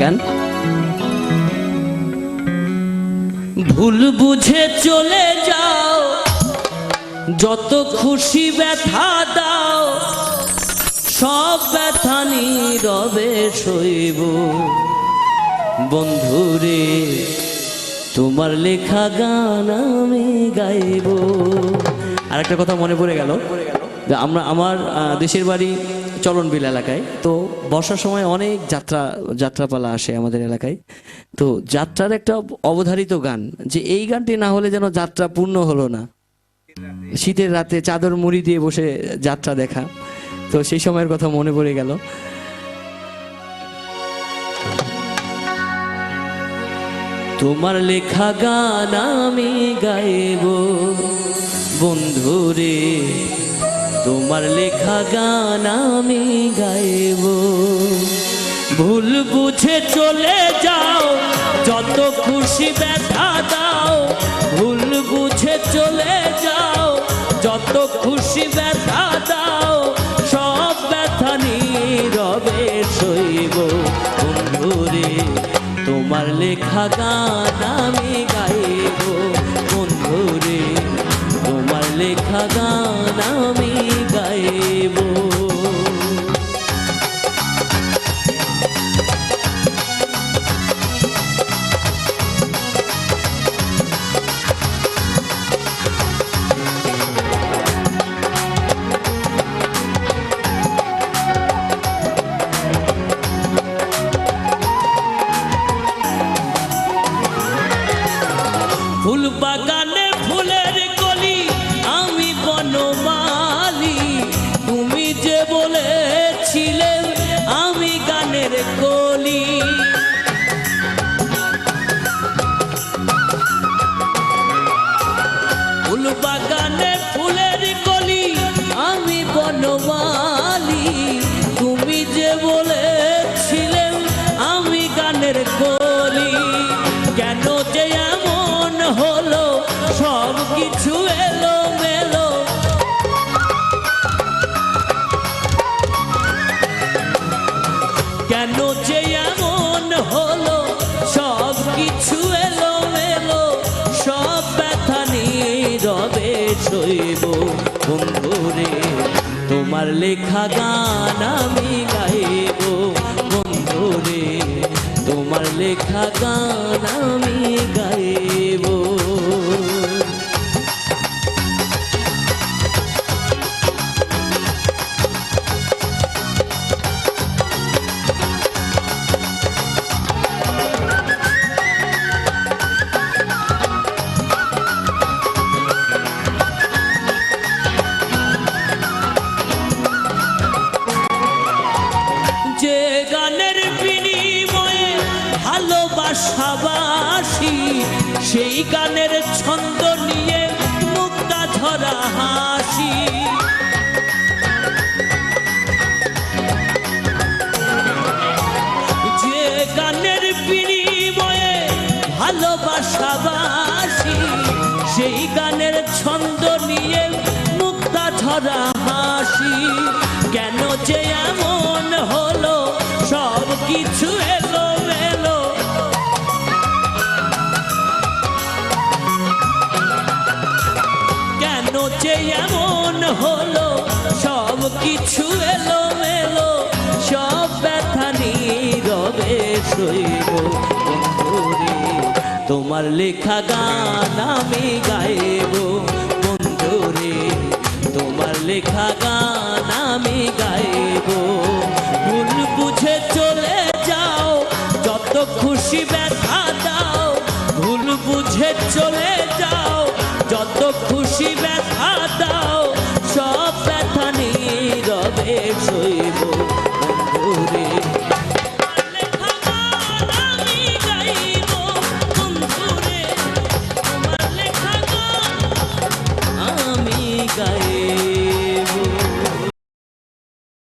গান। ভুল বুঝে চলে যাও, যত খুশি ব্যথা দাও, সব ব্যথা নীরবে সইব। বন্ধুরে তোমার লেখা গান আমি গাইব। আর একটা কথা মনে পড়ে গেল, আমার দেশের বাড়ি চলনবিল এলাকায়। তো বর্ষার সময় অনেক যাত্রাপালা আসে আমাদের এলাকায়। তো যাত্রার একটা অবধারিত গান, যে এই গানটি না হলে যেন যাত্রা পূর্ণ হলো না। শীতের রাতে চাদর মুড়ি দিয়ে বসে যাত্রা দেখা, তো সেই সময়ের কথা মনে পড়ে গেল। তোমার লেখা গান আমি গাইব বন্ধুরে, তোমার লেখা গান আমি গাইব। ভুল বুঝে চলে যাও, যত খুশি ব্যথা দাও। ভুল বুঝে চলে যাও, যত খুশি ব্যথা দাও, সব ব্যথা নীরবে সইব। বন্ধুরে তোমার লেখা গান আমি গাইব। বন্ধুরে তোমার লেখা গান আমি গাইব। ফুল বাগানে ফুলের কলি, আমি বনমালী। তুমি যে বলেছিলে আমি গানের কলি। ফুল বাগানে ফুলের কলি, আমি বনমালী। তুমি যে বলেছিলে আমি গানের কলি। কেন যে এমন হলো, সব কিছু এলো মেলো। কেন যে এমন হলো, সব কিছু এলো মেলো। সব ব্যথা নীরবে সইব। বন্ধুরে তোমার লেখা গান আমি গাইব। বন্ধুরে তোমার লেখা গান আমি গাইব। যে গানের বিনিময়ে ভালোবাসাবাসি, সেই গানের ছন্দ নিয়ে মুক্তা ঝরা হাসি। যে গানের বিনিময়ে ভালোবাসাবাসি, সেই গানের ছন্দ নিয়ে মুক্তা ঝরা হাসি। কেন যে এমন হলো, সব কিছু এলো মেলো। কেন যে এমন হলো, সব কিছু এলো মেলো। সব ব্যথা নীরবে সইব। বন্ধুরে তোমার লেখা গান আমি গাইব। বন্ধুরে তোমার লেখা গান আমি গাইব। ভুল বুঝে চলে যাও, যত খুশি ব্যথা দাও। ভুল বুঝে চলে